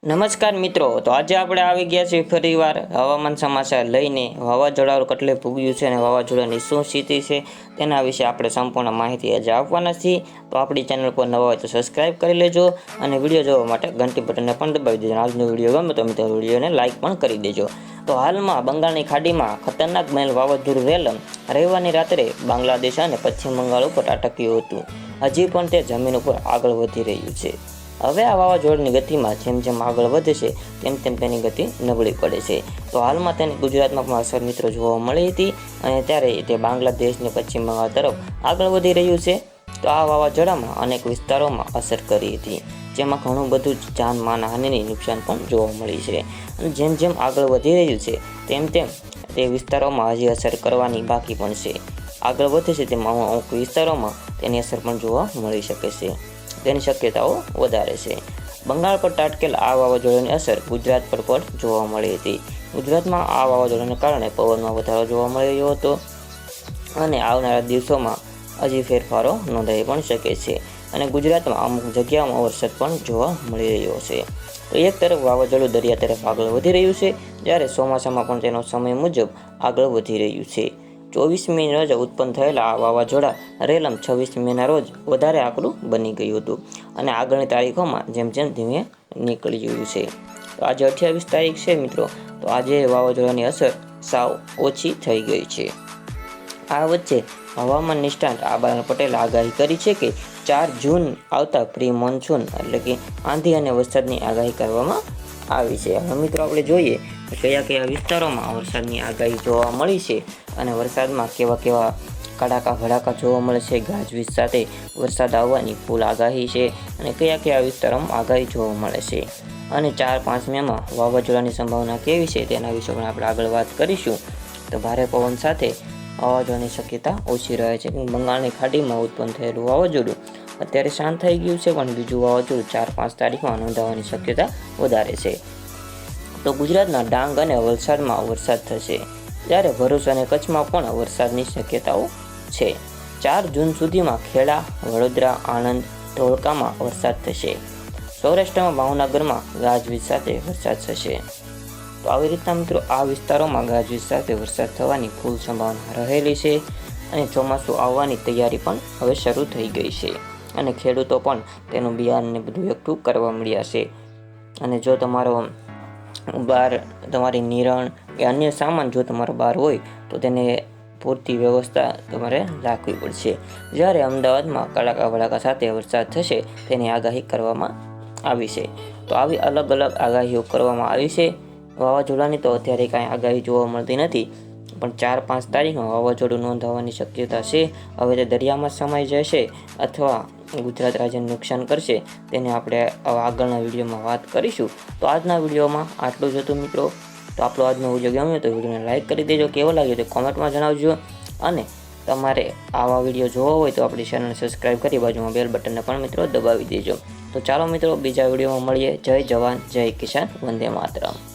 નમસ્કાર મિત્રો, તો આજે આપણે આવી ગયા છીએ ફરીવાર હવામાન સમાચાર લઈને. વાવાઝોડા કેટલે ભૂગ્યું છે અને વાવાઝોડાની શું સ્થિતિ છે તેના વિશે આપણે સંપૂર્ણ માહિતી આજે આપવાના છીએ. તો આપણી ચેનલ પર નવા હોય તો સબસ્ક્રાઈબ કરી લેજો અને વિડીયો જોવા માટે ઘંટી બટનને પણ દબાવી દેજો. આજનો વિડીયો ગમે તો મિત્રો વિડીયોને લાઇક પણ કરી દેજો. તો હાલમાં બંગાળની ખાડીમાં ખતરનાક બનેલ વાવાઝોડું રેલમ રવિવારની રાત્રે બાંગ્લાદેશ અને પશ્ચિમ બંગાળ ઉપર અટક્યું હતું. હજી પણ તે જમીન ઉપર આગળ વધી રહ્યું છે. હવે આ વાવાઝોડાની ગતિમાં જેમ જેમ આગળ વધે છે તેમ તેમ તેની ગતિ નબળી પડે છે. તો હાલમાં તેની ગુજરાતમાં પણ અસર મિત્રો જોવા મળી હતી અને ત્યારે તે બાંગ્લાદેશને પશ્ચિમ બંગાળ તરફ આગળ વધી રહ્યું છે. તો આ વાવાઝોડામાં અનેક વિસ્તારોમાં અસર કરી હતી, જેમાં ઘણું બધું જાનમાનહાનિની નુકસાન પણ જોવા મળી છે. અને જેમ જેમ આગળ વધી રહ્યું છે તેમ તેમ તે વિસ્તારોમાં હજી અસર કરવાની બાકી પણ છે. આગળ વધે છે તેમાં અમુક વિસ્તારોમાં તેની અસર પણ જોવા મળી શકે છે, તેની શક્યતાઓ વધારે છે. બંગાળ પર ત્રાટકેલ આ વાવાઝોડાની અસર ગુજરાત પર પણ જોવા મળી હતી. ગુજરાતમાં આ વાવાઝોડાને કારણે પવનમાં વધારો જોવા મળી રહ્યો હતો અને આવનારા દિવસોમાં હજી ફેરફારો નોંધાઈ પણ શકે છે અને ગુજરાતમાં અમુક જગ્યાઓમાં વરસાદ પણ જોવા મળી રહ્યો છે. તો એક તરફ વાવાઝોડું દરિયા તરફ આગળ વધી રહ્યું છે, જ્યારે ચોમાસામાં પણ તેનો સમય મુજબ આગળ વધી રહ્યું છે. 24 મીના રોજ ઉત્પન્ન થયેલા આ વાવાઝોડા રેલમ 26 મીના રોજ વધારે આકરું બની ગયું હતું અને આગળની તારીખોમાં જેમ જેમ ધીમે નીકળી ગયું છે. તો આજે 28 તારીખ છે મિત્રો. તો આજે વાવાઝોડાની અસર સાવ ઓછી થઈ ગઈ છે. આ વચ્ચે હવામાન નિષ્ણાત આબાલ પટેલે આગાહી કરી છે કે 4 જૂન આવતા પ્રી મોન્સૂન એટલે કે આંધી અને વરસાદની આગાહી કરવામાં આવી છે. હવે મિત્રો આપણે જોઈએ કયા કયા વિસ્તારોમાં વરસાદની આગાહી જોવા મળી છે અને વરસાદમાં કેવા કેવા કડાકા ભડાકા જોવા મળે છે, ગાજવીજ સાથે વરસાદ આવવાની ફૂલ આગાહી છે અને કયા કયા વિસ્તારોમાં આગાહી જોવા મળે છે અને 4-5 મેમાં વાવાઝોડાની સંભાવના કેવી છે તેના વિશે પણ આપણે આગળ વાત કરીશું. તો ભારે પવન સાથે વાવાઝોડાની શક્યતા ઓછી રહે છે. બંગાળની ખાડીમાં ઉત્પન્ન થયેલું વાવાઝોડું અત્યારે શાંત થઈ ગયું છે, પણ બીજું વાવાઝોડું 4-5 તારીખમાં નોંધાવાની શક્યતા વધારે છે. તો ગુજરાતના ડાંગ અને વલસાડમાં વરસાદ થશે, જ્યારે ભરૂચ અને કચ્છમાં પણ વરસાદની શક્યતાઓ છે. 4 જૂન સુધીમાં ખેડા, વડોદરા, આણંદ, ધોળકામાં વરસાદ થશે. સૌરાષ્ટ્રમાં ભાવનગરમાં ગાજવીજ સાથે વરસાદ થશે. તો આવી રીતના મિત્રો આ વિસ્તારોમાં ગાજવીજ સાથે વરસાદ થવાની ફૂલ સંભાવના રહેલી છે અને ચોમાસું આવવાની તૈયારી પણ હવે શરૂ થઈ ગઈ છે અને ખેડૂતો પણ તેનું બિયારણને બધું એકઠું કરવા મળ્યા છે. અને જો તમારો બહાર તમારી નિરણ કે અન્ય સામાન જો તમારો બહાર હોય તો તેને પૂરતી વ્યવસ્થા તમારે રાખવી પડશે. જ્યારે અમદાવાદમાં કડાકા ભડાકા સાથે વરસાદ થશે તેની આગાહી કરવામાં આવી છે. તો આવી અલગ અલગ આગાહીઓ કરવામાં આવી છે વાવાઝોડાની. તો અત્યારે કાંઈ આગાહી જોવા મળતી નથી, પણ 4-5 તારીખમાં વાવાઝોડું નોંધાવાની શક્યતા છે. હવે તે દરિયામાં સમાઈ જશે અથવા ગુજરાત રાજ્યને નુકસાન કરશે તેને આપણે આગળના વિડીયોમાં વાત કરીશું. તો આજના વિડીયોમાં આટલું જ હતું મિત્રો. તો આપણો આજનો વિડીયો ગમ્યો તો વિડીયોને લાઇક કરી દેજો, કેવો લાગ્યો તો કોમેન્ટમાં જણાવજો અને તમારે આવા વિડીયો જોવા હોય તો આપણી ચેનલને સબસ્ક્રાઈબ કરી બાજુમાં બેલ બટનને પણ મિત્રો દબાવી દેજો. તો ચાલો મિત્રો બીજા વિડીયોમાં મળીએ. જય જવાન, જય કિસાન, વંદે માતરમ.